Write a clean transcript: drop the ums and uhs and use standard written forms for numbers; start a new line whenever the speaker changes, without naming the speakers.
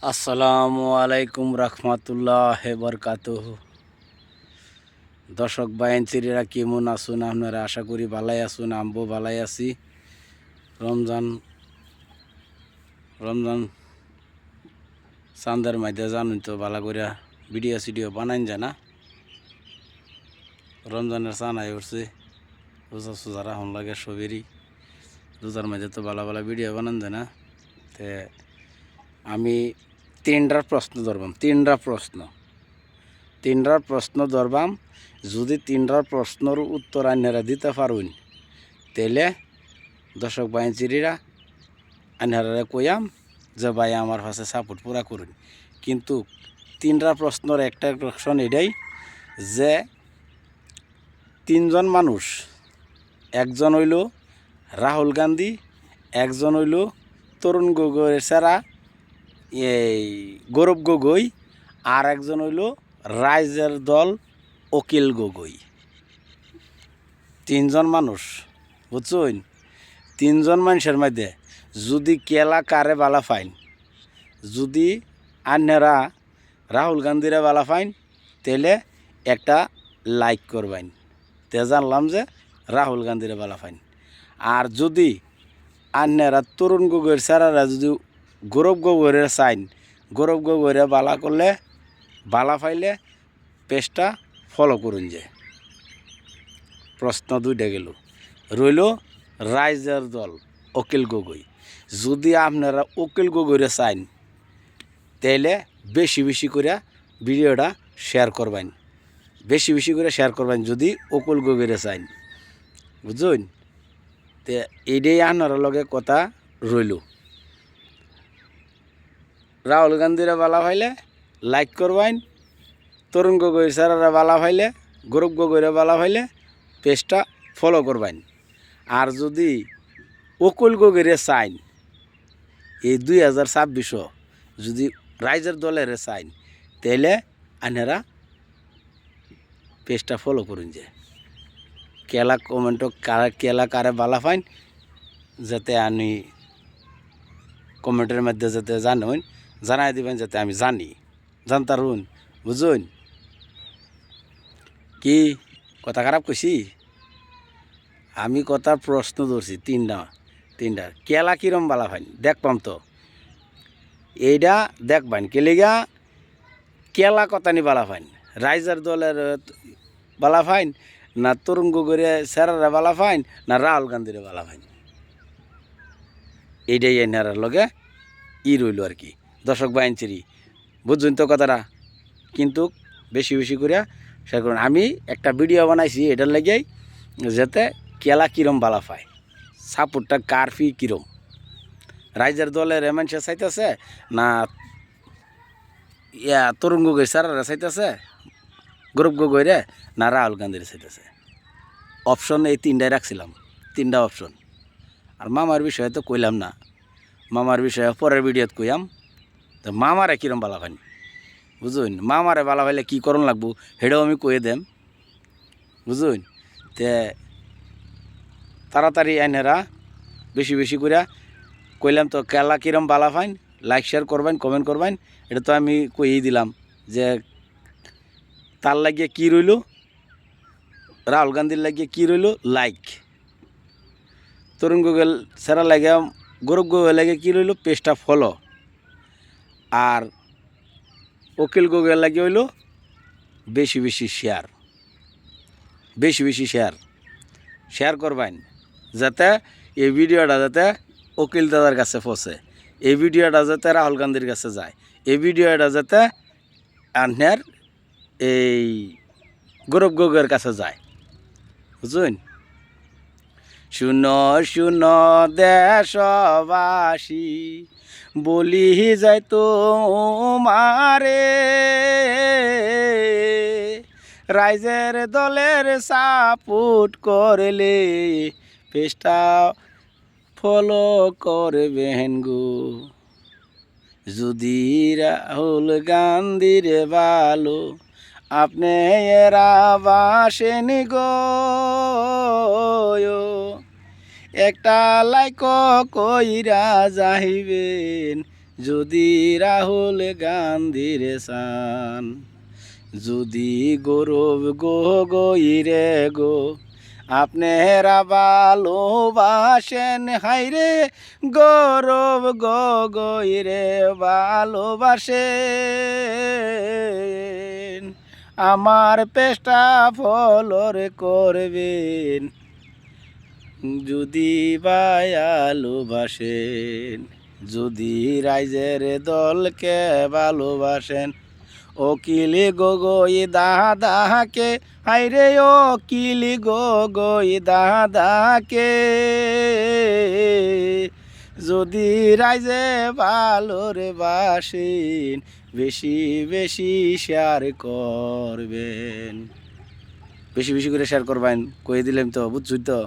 আসসালামু আলাইকুম রহমতুল্লাহ বরকাতুহ। দর্শক বাইনচিরা কেমন আসুন? আপনারা আশা করি ভালাই আসুন। আমবো ভালাই আছি। রমজান রমজান চান্দের মাঝে জানুন তো ভালো করে ভিডিও বানাইন যায় না। রমজানের চানাই উঠছে, রোজা সোজা রাহন লাগে সবেরই। রোজার মাঝে তো ভালো ভালো ভিডিও বানান যায় না। তে আমি তিনটার প্রশ্ন ধরবাম। যদি তিনটার প্রশ্নের উত্তর আইনারা দিতে পারুন, তাহলে দর্শক বাইনচিরা আইনারা কইয়াম যে ভাই আমার কাছে সাপোর্ট পুরা করুন। কিন্তু তিনটা প্রশ্নের একটা কোশ্চন এটাই যে তিনজন মানুষ, একজন হইল রাহুল গান্ধী, একজন হইল তরুণ গগৈ সেরা এই গৌরব গগৈ, আর একজন হইল রাইজের দল অখিল গগৈ। তিনজন মানুষ, বুঝছেন? তিনজন মানুষের মধ্যে যদি কেলা কারে বালা ফাইন, যদি আন্যরা রাহুল গান্ধীরে বালা ফাইন, তাহলে একটা লাইক করবেন। তে জানলাম যে রাহুল গান্ধীরে বালা ফাইন। আর যদি আন্যরা তরুণ গগৈর স্যারারা যদি গৌরব গগৈরে চাইন, গৌরব গগৈরে বালা করলে বালা ফাইলে পেজটা ফলো করুন। যে প্রশ্ন দুইটা গেল, রইল রাইজের দল অখিল গগৈ। যদি আপনারা অখিল গগৈরে চাইন, তাইলে বেশি বেশি করে ভিডিওটা শেয়ার করবেন, বেশি বেশি করে শেয়ার করবেন যদি অখিল গগৈরে চাইন, বুঝলেন? তে এইটাই আপনার লগে কথা রইল। রাহুল গান্ধীরা বালা ফাইলে লাইক করবেন, তরুণ গগৈ স্যারেরা বালা ফাইলে, গৌরব গগৈরে বালা ফাইলে পেজটা ফলো করবেন। আর যদি অখিল গগৈরে চাইন, এই 2026 যদি রাইজের দলের চাইন, তাইলে আনারা পেজটা ফলো করুন। যে কেলা কমেন্ট কেলা কারে বালা ফাইন, যাতে আমি কমেন্টের মধ্যে যাতে জানুন, জানাই দিবেন যাতে আমি জানি, জানতারুন, বুঝুন? কি কথা খারাপ কইছি? আমি কথা প্রশ্ন ধরছি তিনটা। কেলা কিরম বালা ফাইন দেখবাম তো, এইটা দেখবেন। কেলিগা কেলা কথা নি বালা ফাইন, রাইজার দলের বালা ফাইন, না তরুণ গগৈরে স্যারেরা বালা ফাইন, না রাহুল গান্ধীরে বালা ফাইন? এইটাই এনার লগে রইল আর কি। দর্শক বাইনচিরি বুঝুন তো কথাটা, কিন্তু বেশি বেশি করে শেয়ার করুন। আমি একটা ভিডিও বানাইছি এটার লেগেই, যাতে কেলা কিরম বালা পায়, সাপোর্টটা কার ফি কিরম, রাইজের দলের মানুষের চাইতেছে না তরুণ গগৈ স্যারেরা চাইতেছে, গৌরব গগৈরে, না রাহুল গান্ধীর চাইতেছে। অপশন এই তিনটাই রাখছিলাম, তিনটা অপশন। আর মামার বিষয়ে তো কইলাম না, মামার বিষয়ে পরের ভিডিওত কইয়াম। তো মামারে কিরম বালা পাইনি, বুঝুন? মামারে বালা পাইলে কী করণ লাগবো সেটাও আমি কয়ে দেম, বুঝুন? তে তাড়াতাড়ি আইনেরা বেশি বেশি করে কইলাম তো কেলা কিরম বালা ফাইন, লাইক শেয়ার করবেন, কমেন্ট করবেন। এটা তো আমি কইই দিলাম যে তার লাগিয়ে কী রইল, রাহুল গান্ধীর লাগিয়ে কী রইল লাইক, তরুণ গগৈ সেরা লাগে, গৌরব গগৈ লাগে কী রইল পেজটা ফলো, আর অখিল গগৈ লাগে হইল বেশি বেশি শেয়ার, বেশি বেশি শেয়ার করবেন, যাতে এই ভিডিওটা যাতে অখিল দাদার কাছে পৌঁছে, এই ভিডিওটা যাতে রাহুল গান্ধীর কাছে যায়, এই ভিডিওটা যাতে আপনার এই গৌরব গগৈয়ের কাছে যায়, বুঝুন? শুনো শুনো দেশবাসী, বলি যায় তোমারে, রাইজের দলের সাপোর্ট করলে পেজটা ফলো করবেন গো। যদি রাহুল গান্ধীর ভালো আপনি এরা বাসেন গো, একটা লাইক কইরা যাইবেন যদি রাহুল গান্ধীর চান, যদি গৌরব গগৈরে গো আপনারা ভালোবাসেন, হাইরে গৌরব গগৈরে ভালোবাসেন, আমার পেশটা ফলর করবেন, যদি ভালোবাসেন, যদি রাইজের দলকে ভালোবাসেন, অকিলি গগৈ দাদাকে, হাইরে অকিলি গগৈ দাদাকে, যদি রাইজে ভালোরে বাসেন, বেশি বেশি শেয়ার করবেন, বেশি বেশি করে শেয়ার করবেন, কয়ে দিলাম তো, বুঝছই তো।